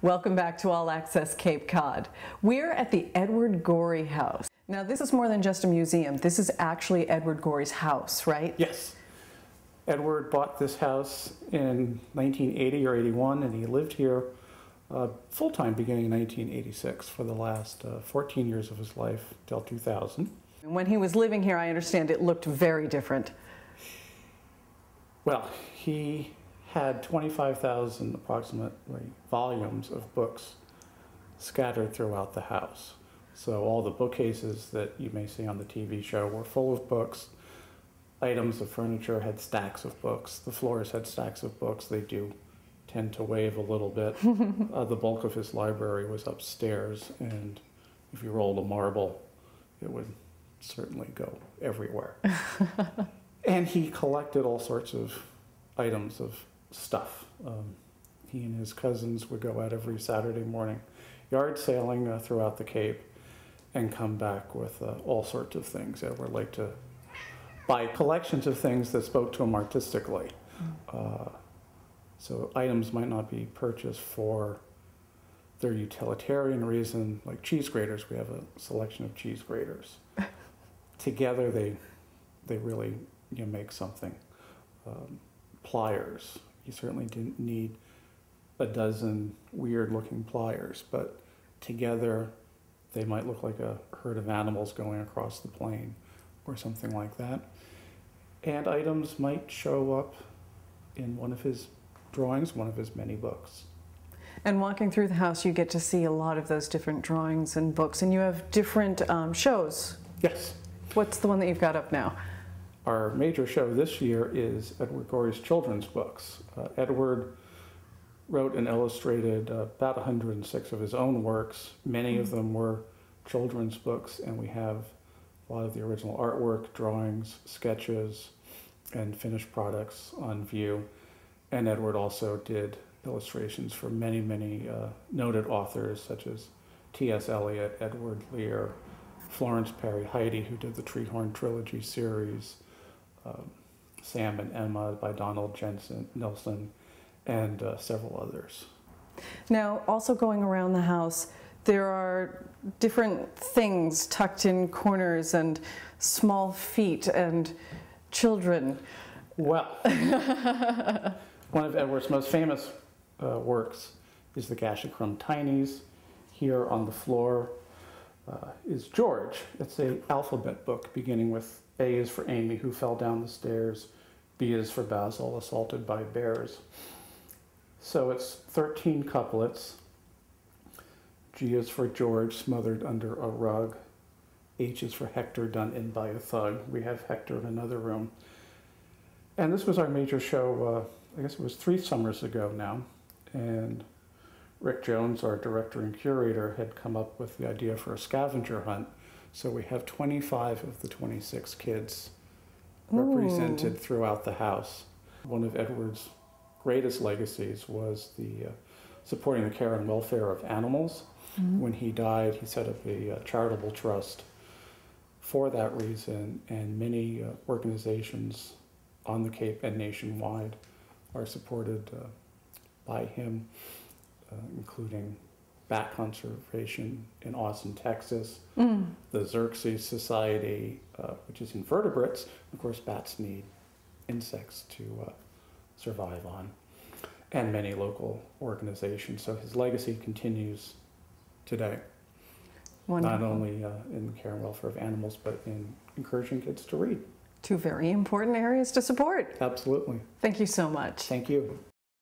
Welcome back to All Access Cape Cod. We're at the Edward Gorey house. Now this is more than just a museum. This is actually Edward Gorey's house, right? Yes. Edward bought this house in 1980 or 81, and he lived here full-time beginning in 1986 for the last 14 years of his life till 2000. And when he was living here, I understand it looked very different. Well, he had 25,000 approximately volumes of books scattered throughout the house. So all the bookcases that you may see on the TV show were full of books. Items of furniture had stacks of books. The floors had stacks of books. They do tend to wave a little bit. The bulk of his library was upstairs, and if you rolled a marble, it would certainly go everywhere. And he collected all sorts of items of stuff. He and his cousins would go out every Saturday morning yard sailing throughout the Cape and come back with all sorts of things. Edward liked to buy collections of things that spoke to him artistically. So items might not be purchased for their utilitarian reason, like cheese graters. We have a selection of cheese graters. Together they really make something. Pliers. You certainly didn't need a dozen weird-looking pliers, but together they might look like a herd of animals going across the plain or something like that. And items might show up in one of his drawings, one of his many books. And walking through the house, you get to see a lot of those different drawings and books, and you have different shows. Yes. What's the one that you've got up now? Our major show this year is Edward Gorey's children's books. Edward wrote and illustrated about 106 of his own works. Many of them were children's books, and we have a lot of the original artwork, drawings, sketches, and finished products on view. And Edward also did illustrations for many, many noted authors such as T.S. Eliot, Edward Lear, Florence Perry Heidi, who did the Treehorn Trilogy series, Sam and Emma by Donald Nelson, and several others. Now, also going around the house, there are different things tucked in corners and small feet and children. Well, one of Edward's most famous works is the Gashacrum Tinies. Here on the floor is George. It's an alphabet book beginning with A is for Amy, who fell down the stairs. B is for Basil, assaulted by bears. So it's 13 couplets. G is for George, smothered under a rug. H is for Hector, done in by a thug. We have Hector in another room. And this was our major show, I guess it was 3 summers ago now. And Rick Jones, our director and curator, had come up with the idea for a scavenger hunt. So we have 25 of the 26 kids represented throughout the house. One of Edward's greatest legacies was the supporting the care and welfare of animals. When he died, he set up a charitable trust for that reason, and many organizations on the Cape and nationwide are supported by him, including bat conservation in Austin, Texas, the Xerxes Society, which is invertebrates. Of course, bats need insects to survive on, and many local organizations. So his legacy continues today. Wonderful. Not only in the care and welfare of animals, but in encouraging kids to read. 2 very important areas to support. Absolutely. Thank you so much. Thank you.